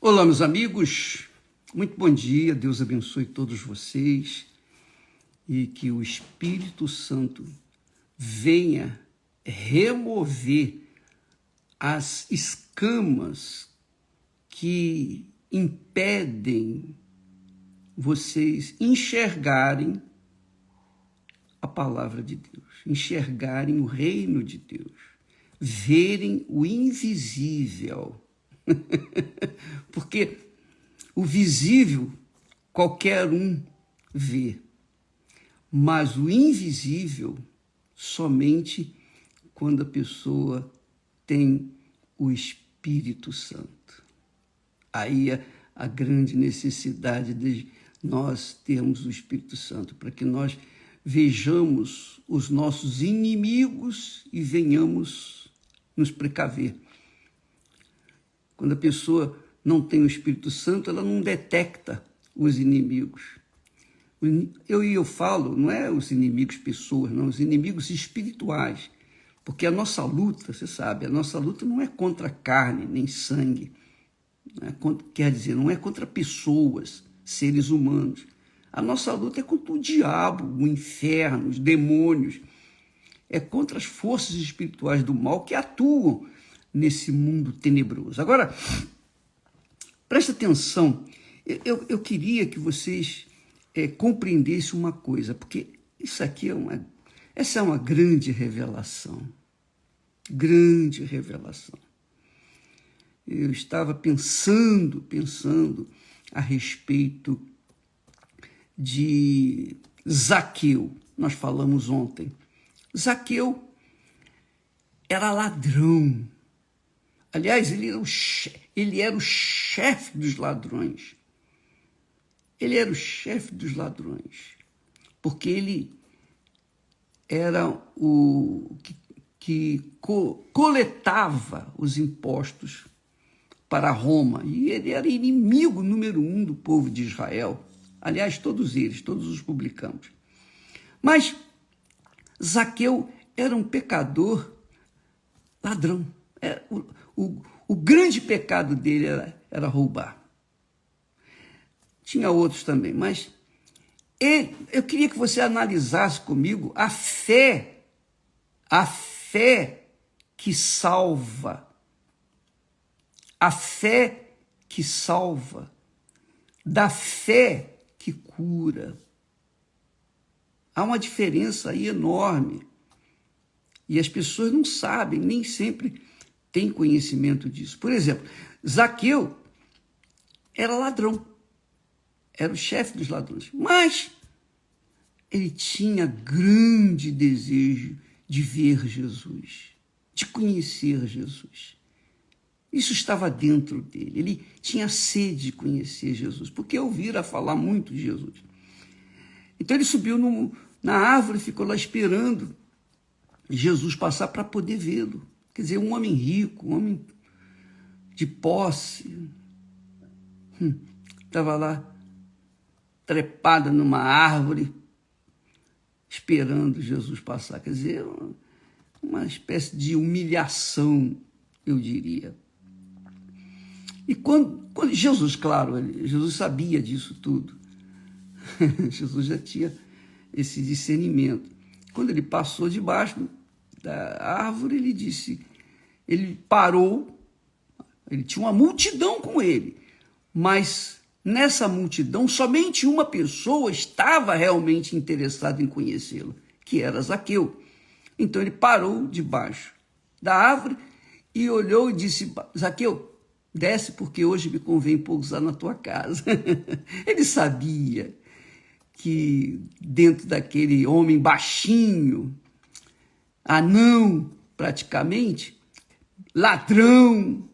Olá, meus amigos, muito bom dia, Deus abençoe todos vocês e que o Espírito Santo venha remover as escamas que impedem vocês enxergarem a palavra de Deus, enxergarem o reino de Deus, verem o invisível. Porque o visível qualquer um vê, mas o invisível somente quando a pessoa tem o Espírito Santo. Aí a grande necessidade de nós termos o Espírito Santo, para que nós vejamos os nossos inimigos e venhamos nos precaver. Quando a pessoa não tem o Espírito Santo, ela não detecta os inimigos. Eu falo, não é os inimigos pessoas, não, os inimigos espirituais. Porque a nossa luta, você sabe, a nossa luta não é contra carne nem sangue. Quer dizer, não é contra pessoas, seres humanos. A nossa luta é contra o diabo, o inferno, os demônios. É contra as forças espirituais do mal que atuam nesse mundo tenebroso. Agora, presta atenção, eu queria que vocês compreendessem uma coisa, porque isso aqui essa é uma grande revelação. Grande revelação. Eu estava pensando a respeito de Zaqueu. Nós falamos ontem. Zaqueu era ladrão. Aliás, ele era o chefe dos ladrões. Ele era o chefe dos ladrões, porque ele era o que coletava os impostos para Roma. E ele era inimigo número 1 do povo de Israel. Aliás, todos eles, todos os publicanos. Mas Zaqueu era um pecador ladrão. O grande pecado dele era roubar. Tinha outros também, mas eu queria que você analisasse comigo a fé que salva, a fé que salva, da fé que cura. Há uma diferença aí enorme. E as pessoas não sabem, nem sempre têm conhecimento disso. Por exemplo, Zaqueu era ladrão, era o chefe dos ladrões, mas ele tinha grande desejo de ver Jesus, de conhecer Jesus. Isso estava dentro dele, ele tinha sede de conhecer Jesus, porque ouvira falar muito de Jesus. Então ele subiu na árvore e ficou lá esperando Jesus passar para poder vê-lo. Quer dizer, um homem rico, um homem de posse, estava lá trepada numa árvore, esperando Jesus passar. Quer dizer, uma espécie de humilhação, eu diria. E quando Jesus, claro, Jesus sabia disso tudo. Jesus já tinha esse discernimento. Quando ele passou debaixo da árvore, ele parou, ele tinha uma multidão com ele, mas nessa multidão somente uma pessoa estava realmente interessada em conhecê-lo, que era Zaqueu. Então ele parou debaixo da árvore e olhou e disse: Zaqueu, desce, porque hoje me convém pousar na tua casa. Ele sabia que dentro daquele homem baixinho, anão praticamente, ladrão,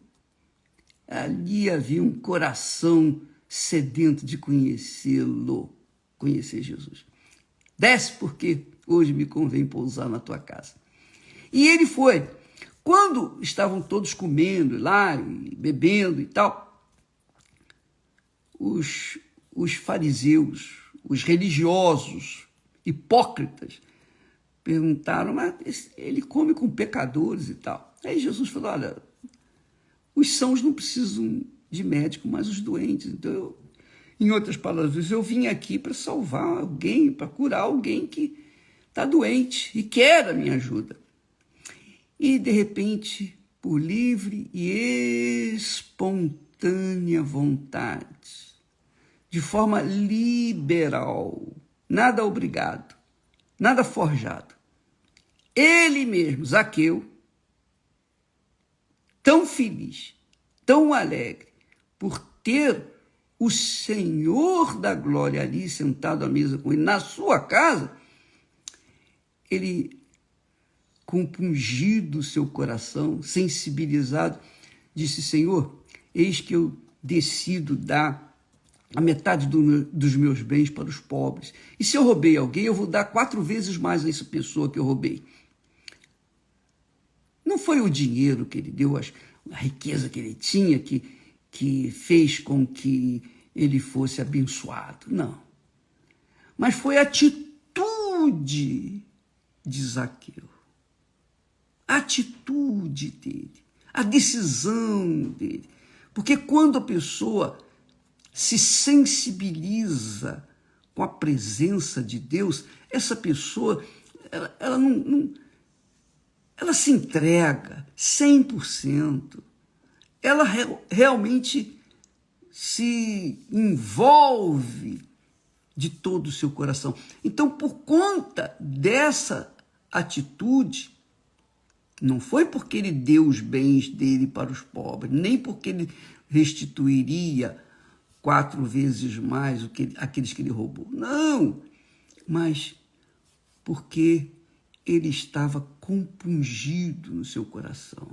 ali havia um coração sedento de conhecê-lo, conhecer Jesus. Desce, porque hoje me convém pousar na tua casa. E ele foi. Quando estavam todos comendo lá, e bebendo e tal, os fariseus, os religiosos, hipócritas, perguntaram: mas ele come com pecadores e tal. Aí Jesus falou: olha, os sãos não precisam de médico, mas os doentes. Então, em outras palavras, eu vim aqui para salvar alguém, para curar alguém que está doente e quer a minha ajuda. E, de repente, por livre e espontânea vontade, de forma liberal, nada obrigado, nada forjado, ele mesmo, Zaqueu, tão feliz, tão alegre, por ter o Senhor da glória ali sentado à mesa com ele, na sua casa, ele, compungido o seu coração, sensibilizado, disse: Senhor, eis que eu decido dar a metade dos meus bens para os pobres. E se eu roubei alguém, eu vou dar 4 vezes mais a essa pessoa que eu roubei. Não foi o dinheiro que ele deu, a riqueza que ele tinha, que fez com que ele fosse abençoado. Não. Mas foi a atitude de Zaqueu. A atitude dele, a decisão dele. Porque quando a pessoa se sensibiliza com a presença de Deus, essa pessoa, ela se entrega 100%. Ela realmente se envolve de todo o seu coração. Então, por conta dessa atitude, não foi porque ele deu os bens dele para os pobres, nem porque ele restituiria 4 vezes mais aqueles que ele roubou. Não, mas porque ele estava compungido no seu coração.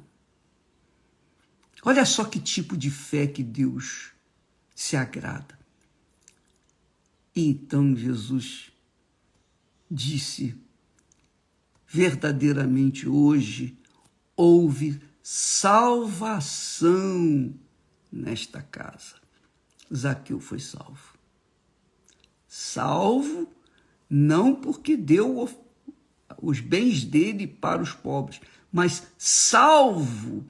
Olha só que tipo de fé que Deus se agrada. E então Jesus disse: verdadeiramente hoje houve salvação nesta casa. Zaqueu foi salvo. Salvo não porque deu os bens dele para os pobres, mas salvo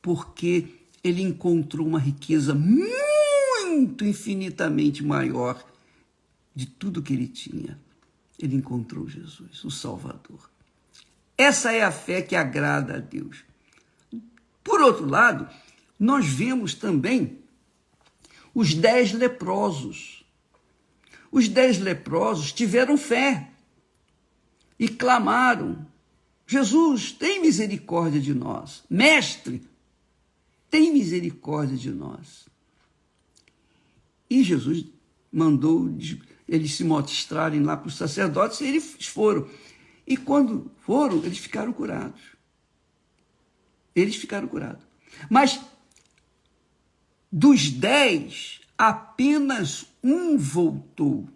porque ele encontrou uma riqueza muito infinitamente maior de tudo que ele tinha. Ele encontrou Jesus, o Salvador. Essa é a fé que agrada a Deus. Por outro lado, nós vemos também os 10 leprosos. Os 10 leprosos tiveram fé e clamaram: Jesus, tem misericórdia de nós. Mestre, tem misericórdia de nós. E Jesus mandou eles se mostrarem lá para os sacerdotes e eles foram. E quando foram, eles ficaram curados. Eles ficaram curados. Mas dos 10, apenas um voltou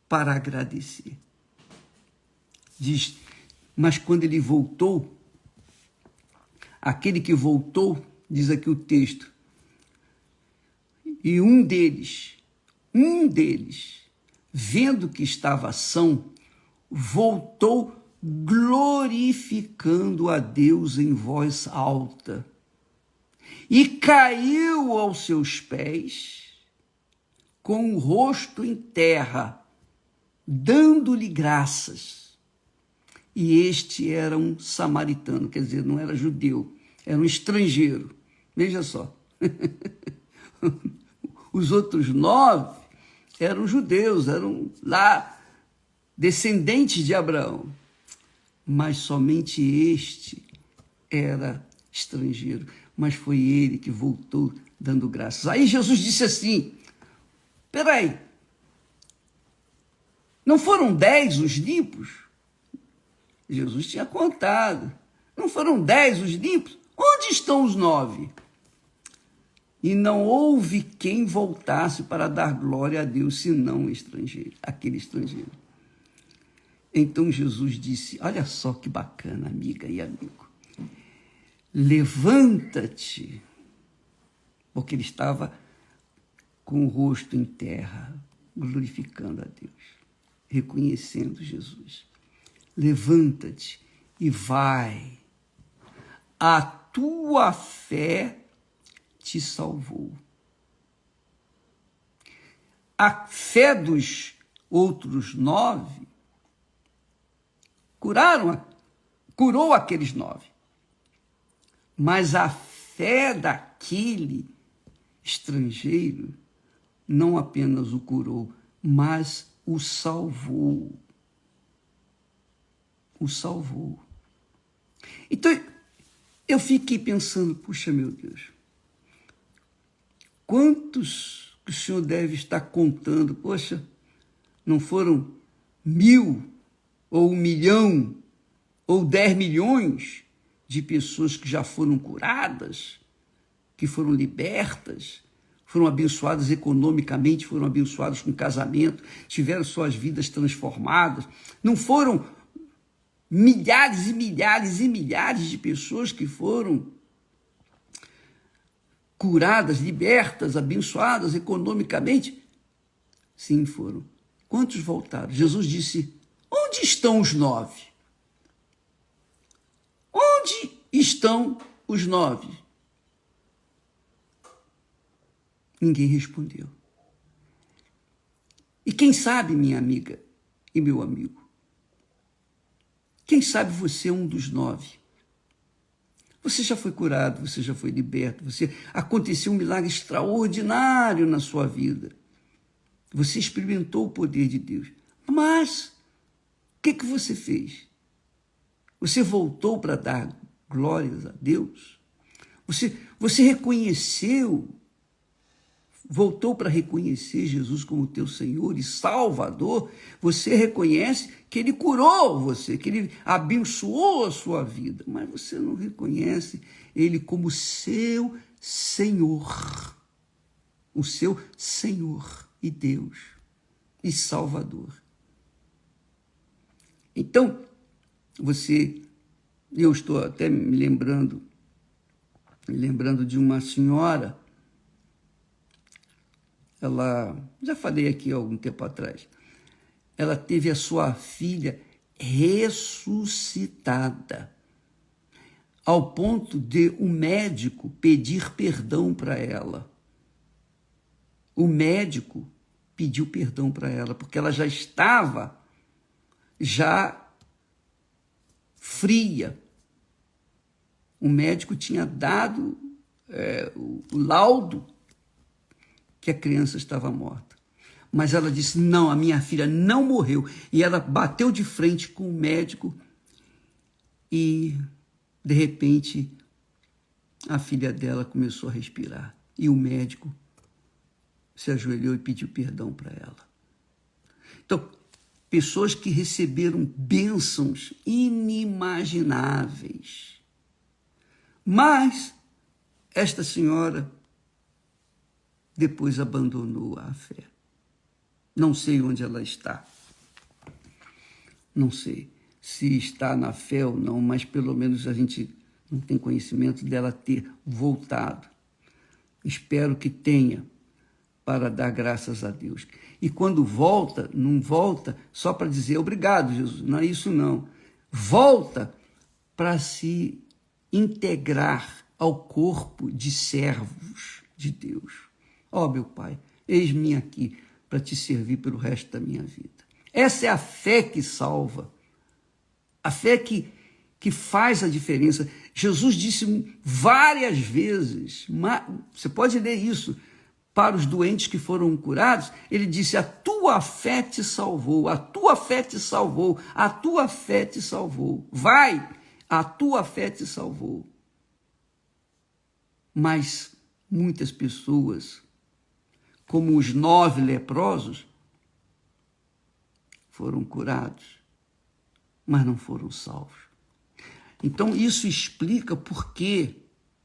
para agradecer. Diz, mas quando ele voltou, aquele que voltou, diz aqui o texto, e um deles, vendo que estava são, voltou glorificando a Deus em voz alta e caiu aos seus pés com o rosto em terra, dando-lhe graças. E este era um samaritano, quer dizer, não era judeu, era um estrangeiro. Veja só. Os outros 9 eram judeus, eram lá descendentes de Abraão. Mas somente este era estrangeiro. Mas foi ele que voltou dando graças. Aí Jesus disse assim: peraí, não foram 10 os limpos? Jesus tinha contado. Não foram 10 os limpos? Onde estão os 9? E não houve quem voltasse para dar glória a Deus, senão o estrangeiro, aquele estrangeiro. Então Jesus disse: olha só que bacana, amiga e amigo. Levanta-te, porque ele estava com o rosto em terra, glorificando a Deus, reconhecendo Jesus. Levanta-te e vai. A tua fé te salvou. A fé dos outros 9 curou aqueles 9. Mas a fé daquele estrangeiro não apenas o curou, mas o salvou. O salvou. Então, eu fiquei pensando, puxa, meu Deus, quantos que o Senhor deve estar contando? Poxa, não foram 1.000, ou 1 milhão, ou 10 milhões de pessoas que já foram curadas, que foram libertas, foram abençoadas economicamente, foram abençoadas com casamento, tiveram suas vidas transformadas. Não foram milhares e milhares e milhares de pessoas que foram curadas, libertas, abençoadas economicamente? Sim, foram. Quantos voltaram? Jesus disse, onde estão os 9? Onde estão os 9? Ninguém respondeu. E quem sabe, minha amiga e meu amigo, quem sabe você é um dos 9? Você já foi curado, você já foi liberto, aconteceu um milagre extraordinário na sua vida. Você experimentou o poder de Deus. Mas, o que você fez? Você voltou para dar glórias a Deus? Você reconheceu, voltou para reconhecer Jesus como teu Senhor e Salvador? Você reconhece que Ele curou você, que Ele abençoou a sua vida, mas você não reconhece Ele como seu Senhor, o seu Senhor e Deus e Salvador. Então, eu estou até me lembrando de uma senhora, já falei aqui há algum tempo atrás, ela teve a sua filha ressuscitada, ao ponto de o médico pedir perdão para ela. O médico pediu perdão para ela, porque ela já estava fria. O médico tinha dado o laudo que a criança estava morta. Mas ela disse, não, a minha filha não morreu. E ela bateu de frente com o médico e, de repente, a filha dela começou a respirar. E o médico se ajoelhou e pediu perdão para ela. Então, pessoas que receberam bênçãos inimagináveis. Mas esta senhora depois abandonou a fé. Não sei onde ela está. Não sei se está na fé ou não, mas pelo menos a gente não tem conhecimento dela ter voltado. Espero que tenha, para dar graças a Deus. E quando volta, não volta só para dizer obrigado, Jesus. Não é isso, não. Volta para se integrar ao corpo de servos de Deus. Ó, meu Pai, eis-me aqui para te servir pelo resto da minha vida. Essa é a fé que salva. A fé que faz a diferença. Jesus disse várias vezes, você pode ler isso, para os doentes que foram curados, ele disse, a tua fé te salvou, a tua fé te salvou, a tua fé te salvou. Vai, a tua fé te salvou. Mas muitas pessoas, como os 9 leprosos, foram curados, mas não foram salvos. Então, isso explica por quê,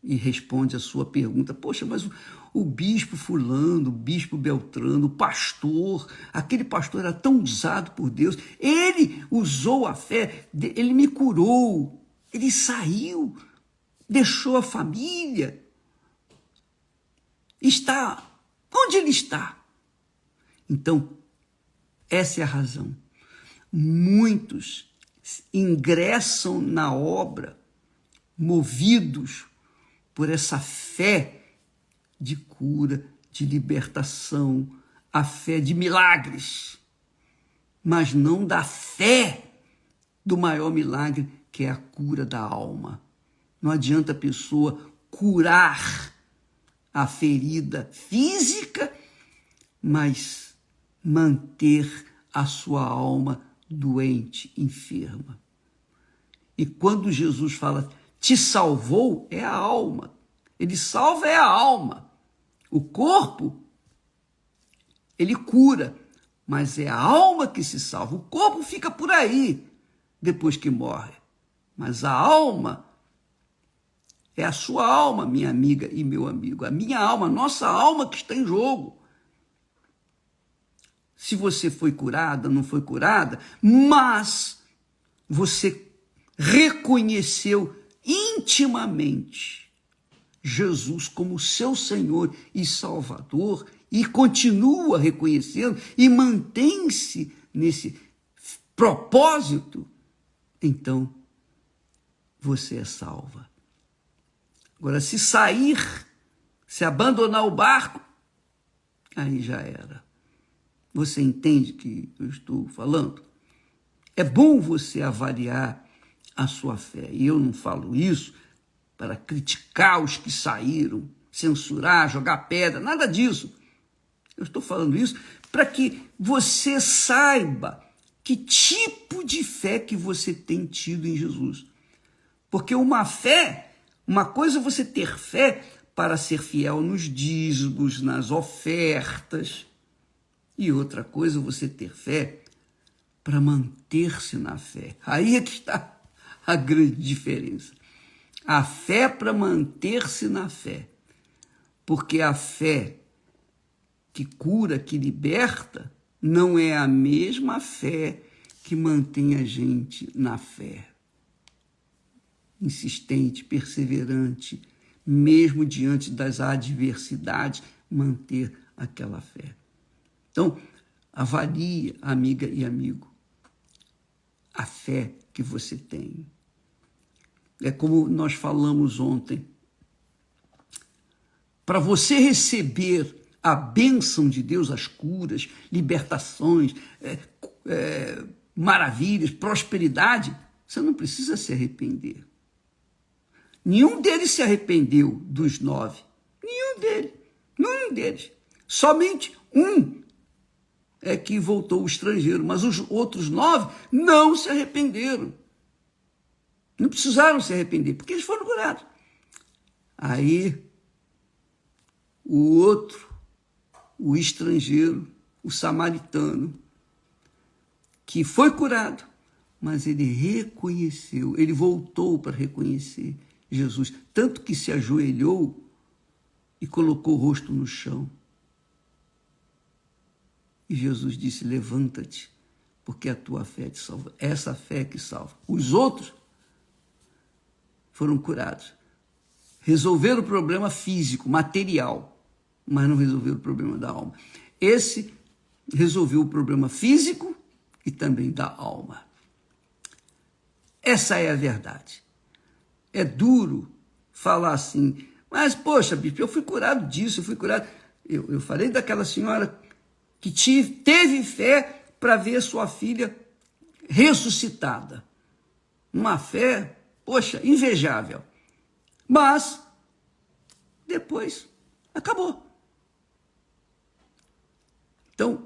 e responde a sua pergunta, poxa, mas o bispo fulano, o bispo Beltrano, o pastor, aquele pastor era tão usado por Deus, ele usou a fé, ele me curou, ele saiu, deixou a família, está, onde ele está? Então, essa é a razão. Muitos ingressam na obra movidos por essa fé de cura, de libertação, a fé de milagres, mas não da fé do maior milagre, que é a cura da alma. Não adianta a pessoa curar a ferida física, mas manter a sua alma doente, enferma. E quando Jesus fala, te salvou, é a alma. Ele salva é a alma. O corpo, ele cura, mas é a alma que se salva. O corpo fica por aí depois que morre. Mas a alma é a sua alma, minha amiga e meu amigo. A minha alma, a nossa alma que está em jogo. Se você foi curada, não foi curada, mas você reconheceu intimamente Jesus como seu Senhor e Salvador e continua reconhecendo e mantém-se nesse propósito, então você é salva. Agora, se sair, se abandonar o barco, aí já era. Você entende o que eu estou falando? É bom você avaliar a sua fé. E eu não falo isso para criticar os que saíram, censurar, jogar pedra, nada disso. Eu estou falando isso para que você saiba que tipo de fé que você tem tido em Jesus. Porque uma coisa é você ter fé para ser fiel nos dízimos, nas ofertas, e outra coisa é você ter fé para manter-se na fé. Aí é que está a grande diferença. A fé para manter-se na fé. Porque a fé que cura, que liberta, não é a mesma fé que mantém a gente na fé. Insistente, perseverante, mesmo diante das adversidades, manter aquela fé. Então, avalie, amiga e amigo, a fé que você tem. É como nós falamos ontem. Para você receber a bênção de Deus, as curas, libertações, maravilhas, prosperidade, você não precisa se arrepender. Nenhum deles se arrependeu dos 9. Nenhum deles. Somente um é que voltou o estrangeiro, mas os outros 9 não se arrependeram. Não precisaram se arrepender, porque eles foram curados. Aí, o outro, o estrangeiro, o samaritano, que foi curado, mas ele reconheceu, ele voltou para reconhecer Jesus, tanto que se ajoelhou e colocou o rosto no chão. E Jesus disse, levanta-te, porque a tua fé te salva. Essa fé que salva. Os outros foram curados. Resolveram o problema físico, material, mas não resolveram o problema da alma. Esse resolveu o problema físico e também da alma. Essa é a verdade. É duro falar assim, mas, poxa, bispo, eu fui curado disso, eu fui curado. Eu falei daquela senhora que teve fé para ver sua filha ressuscitada. Uma fé, poxa, invejável. Mas, depois, acabou. Então,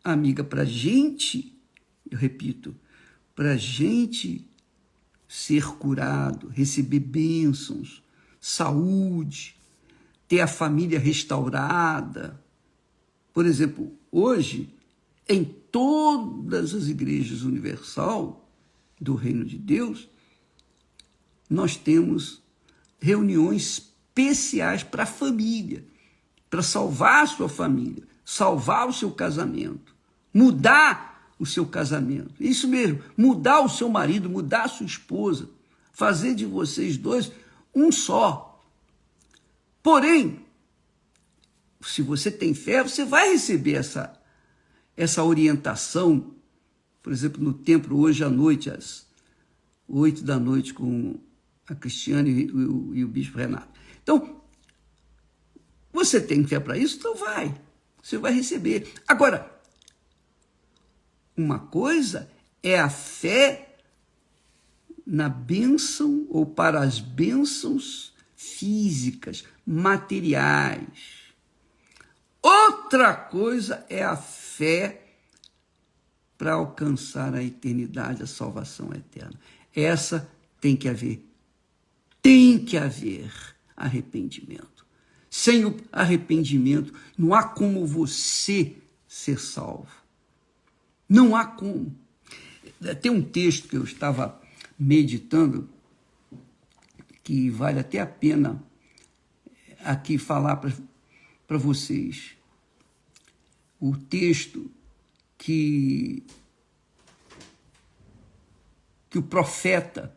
amiga, para a gente, eu repito, para a gente ser curado, receber bênçãos, saúde, ter a família restaurada. Por exemplo, hoje, em todas as igrejas universal do Reino de Deus, nós temos reuniões especiais para a família, para salvar a sua família, salvar o seu casamento, mudar o seu casamento. Isso mesmo, mudar o seu marido, mudar a sua esposa, fazer de vocês dois um só. Porém, se você tem fé, você vai receber essa orientação, por exemplo, no templo hoje à noite, às 8 da noite, com a Cristiane e o bispo Renato. Então, Você tem fé para isso? Então vai. Você vai receber. Agora, uma coisa é a fé na bênção ou para as bênçãos físicas, materiais. Outra coisa é a fé para alcançar a eternidade, a salvação eterna. Essa tem que haver. Tem que haver arrependimento. Sem o arrependimento, não há como você ser salvo. Não há como. Tem um texto que eu estava meditando, que vale até a pena aqui falar para vocês. O texto que o profeta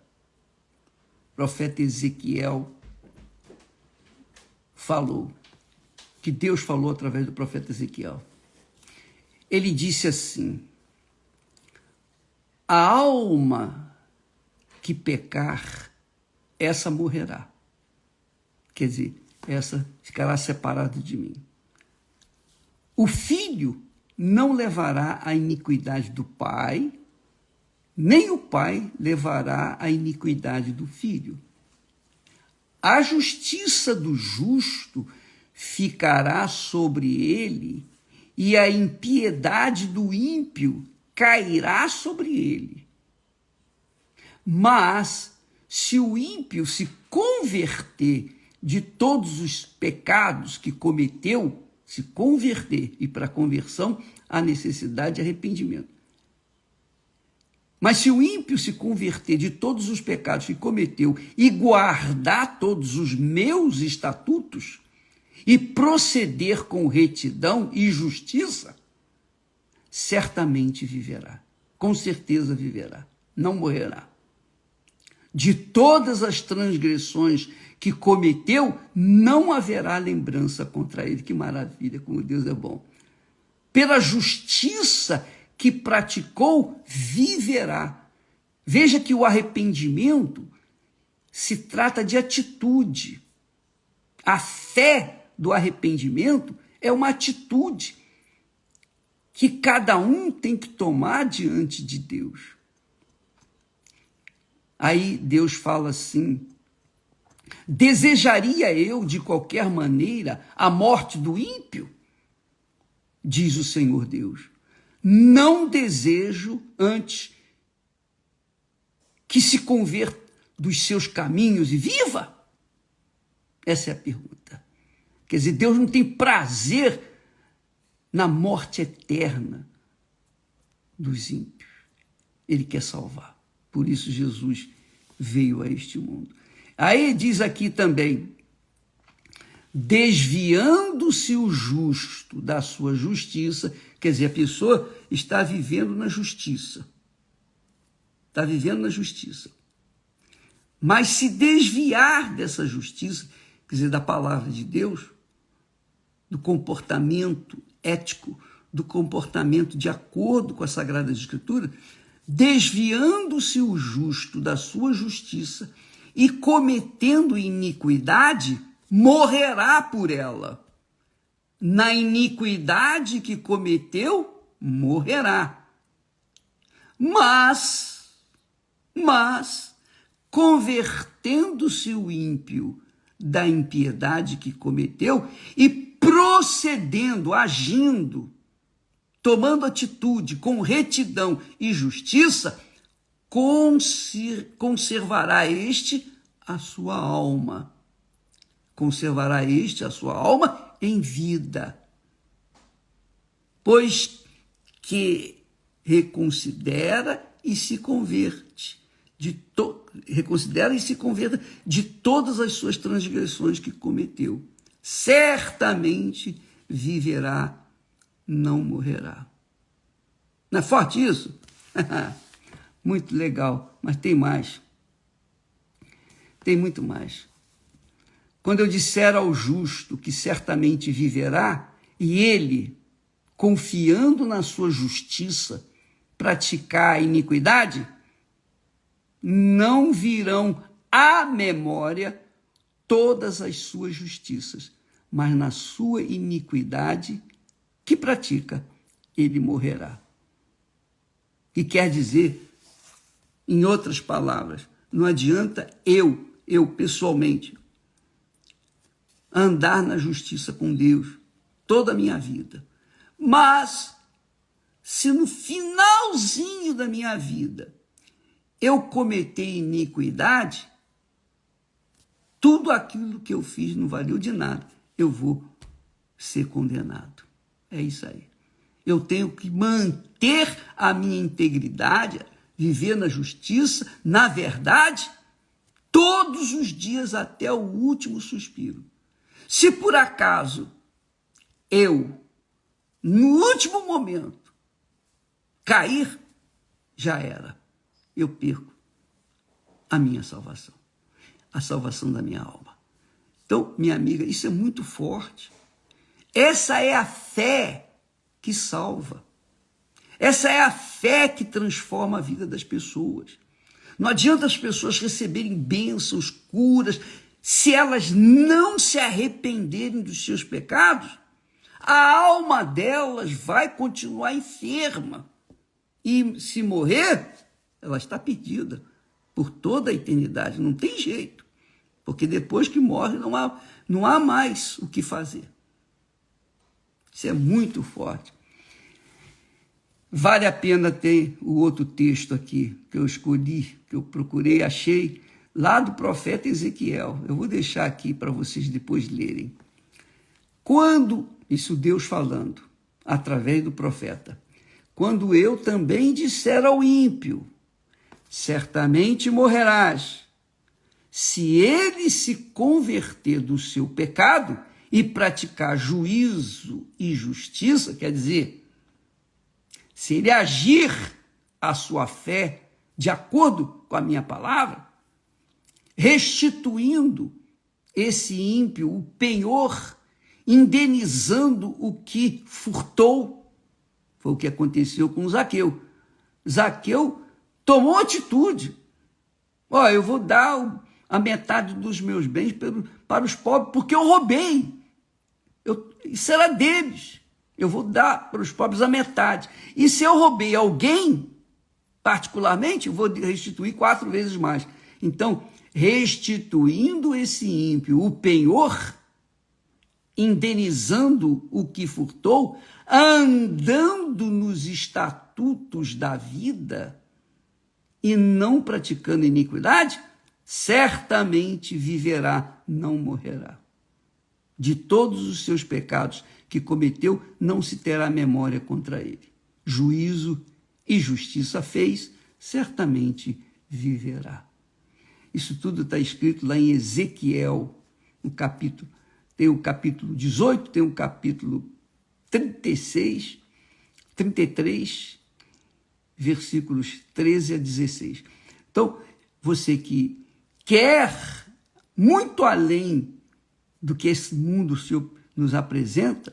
Ezequiel falou, que Deus falou através do profeta Ezequiel. Ele disse assim: a alma que pecar, essa morrerá. Quer dizer, essa ficará separada de mim. O filho não levará a iniquidade do pai, nem o pai levará a iniquidade do filho. A justiça do justo ficará sobre ele, e a impiedade do ímpio cairá sobre ele. Mas, se o ímpio se converter de todos os pecados que cometeu, se converter, e para conversão há necessidade de arrependimento. Mas se o ímpio se converter de todos os pecados que cometeu e guardar todos os meus estatutos e proceder com retidão e justiça, certamente viverá. Com certeza viverá, não morrerá. De todas as transgressões que cometeu, não haverá lembrança contra ele. Que maravilha, como Deus é bom. Pela justiça que praticou, viverá. Veja que o arrependimento se trata de atitude. A fé do arrependimento é uma atitude que cada um tem que tomar diante de Deus. Aí Deus fala assim: desejaria eu de qualquer maneira a morte do ímpio? Diz o Senhor Deus. Não desejo antes que se converta dos seus caminhos e viva? Essa é a pergunta. Quer dizer, Deus não tem prazer na morte eterna dos ímpios. Ele quer salvar. Por isso Jesus veio a este mundo. Aí diz aqui também: desviando-se o justo da sua justiça, quer dizer, a pessoa está vivendo na justiça. Está vivendo na justiça. Mas se desviar dessa justiça, quer dizer, da palavra de Deus, do comportamento ético, do comportamento de acordo com a Sagrada Escritura, desviando-se o justo da sua justiça e cometendo iniquidade, morrerá por ela. Na iniquidade que cometeu, morrerá. Mas, convertendo-se o ímpio da impiedade que cometeu e procedendo, agindo, tomando atitude com retidão e justiça, conservará este a sua alma. Conservará este a sua alma em vida. Pois que reconsidera e se converte. Reconsidera e se converta de todas as suas transgressões que cometeu. Certamente viverá, não morrerá. Não é forte isso? Muito legal, mas tem mais. Tem muito mais. Quando eu disser ao justo que certamente viverá, e ele, confiando na sua justiça, praticar a iniquidade, não virão à memória todas as suas justiças, mas na sua iniquidade que pratica, ele morrerá. E quer dizer, em outras palavras, não adianta eu pessoalmente, andar na justiça com Deus toda a minha vida. Mas, se no finalzinho da minha vida eu cometer iniquidade, tudo aquilo que eu fiz não valeu de nada. Eu vou ser condenado. É isso aí. Eu tenho que manter a minha integridade, viver na justiça, na verdade, todos os dias até o último suspiro. Se por acaso eu, no último momento, cair, já era. Eu perco a minha salvação, a salvação da minha alma. Então, minha amiga, isso é muito forte. Essa é a fé que salva. Essa é a fé que transforma a vida das pessoas. Não adianta as pessoas receberem bênçãos, curas, se elas não se arrependerem dos seus pecados, a alma delas vai continuar enferma. E se morrer, ela está perdida por toda a eternidade. Não tem jeito, porque depois que morre não há mais o que fazer. Isso é muito forte. Vale a pena ter o outro texto aqui que eu escolhi, que eu procurei, achei, lá do profeta Ezequiel. Eu vou deixar aqui para vocês depois lerem. Quando, isso Deus falando, através do profeta, quando eu também disser ao ímpio, certamente morrerás, se ele se converter do seu pecado e praticar juízo e justiça, quer dizer, se ele agir a sua fé de acordo com a minha palavra, restituindo esse ímpio o penhor, indenizando o que furtou, foi o que aconteceu com Zaqueu. Zaqueu tomou atitude. Eu vou dar a metade dos meus bens para os pobres, porque eu roubei. Isso era deles. Eu vou dar para os pobres a metade. E se eu roubei alguém, particularmente, eu vou restituir 4 vezes mais. Então, restituindo esse ímpio o penhor, indenizando o que furtou, andando nos estatutos da vida e não praticando iniquidade, certamente viverá, não morrerá. De todos os seus pecados que cometeu, não se terá memória contra ele. Juízo e justiça fez, certamente viverá. Isso tudo está escrito lá em Ezequiel, no capítulo. Tem o capítulo 18, tem o capítulo 36, 33, versículos 13 a 16. Então, você que quer muito além do que esse mundo nos apresenta,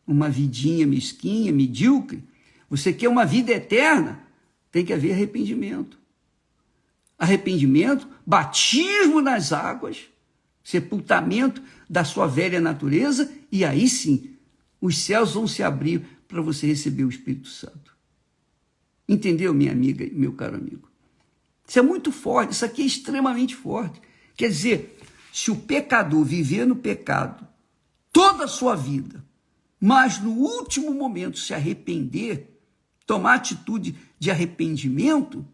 uma vidinha mesquinha, medíocre, você quer uma vida eterna, tem que haver arrependimento. Arrependimento, batismo nas águas, sepultamento da sua velha natureza, e aí sim, os céus vão se abrir para você receber o Espírito Santo. Entendeu, minha amiga e meu caro amigo? Isso é muito forte, isso aqui é extremamente forte. Quer dizer, se o pecador viver no pecado toda a sua vida, mas no último momento se arrepender, tomar atitude de arrependimento,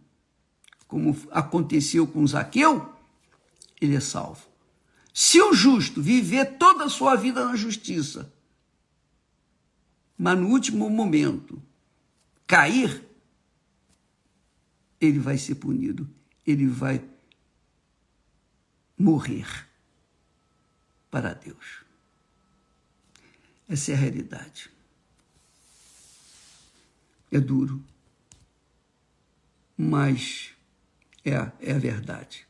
como aconteceu com Zaqueu, ele é salvo. Se o justo viver toda a sua vida na justiça, mas no último momento cair, ele vai ser punido, ele vai morrer para Deus. Essa é a realidade. É duro, mas é a verdade.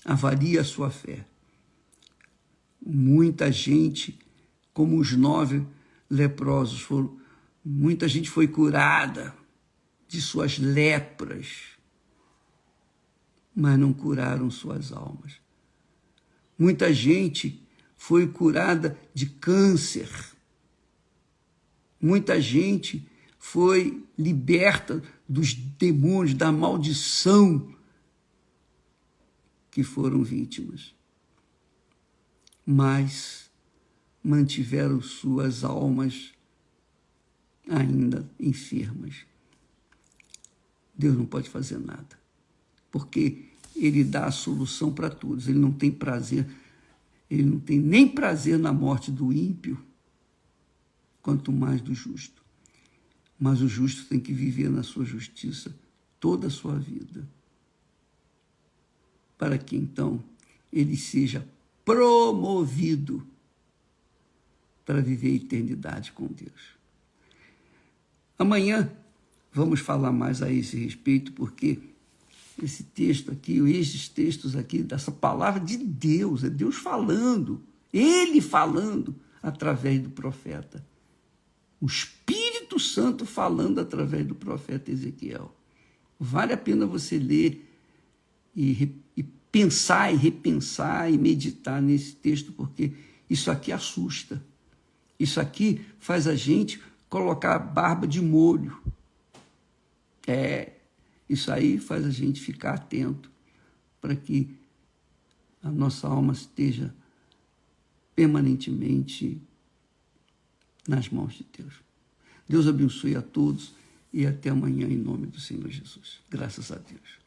Avalie a sua fé. Muita gente, como os 9 leprosos, muita gente foi curada de suas lepras, mas não curaram suas almas. Muita gente foi curada de câncer. Muita gente foi liberta dos demônios, da maldição que foram vítimas. Mas mantiveram suas almas ainda enfermas. Deus não pode fazer nada, porque Ele dá a solução para todos. Ele não tem prazer, Ele não tem nem prazer na morte do ímpio, quanto mais do justo. Mas o justo tem que viver na sua justiça toda a sua vida, para que então ele seja promovido para viver a eternidade com Deus. Amanhã vamos falar mais a esse respeito, porque esse texto aqui, esses textos aqui, dessa palavra de Deus, é Deus falando, Ele falando através do profeta. O Espírito Santo falando através do profeta Ezequiel. Vale a pena você ler e pensar e repensar e meditar nesse texto, porque isso aqui assusta. Isso aqui faz a gente colocar a barba de molho. Isso aí faz a gente ficar atento para que a nossa alma esteja permanentemente nas mãos de Deus. Deus abençoe a todos e até amanhã em nome do Senhor Jesus. Graças a Deus.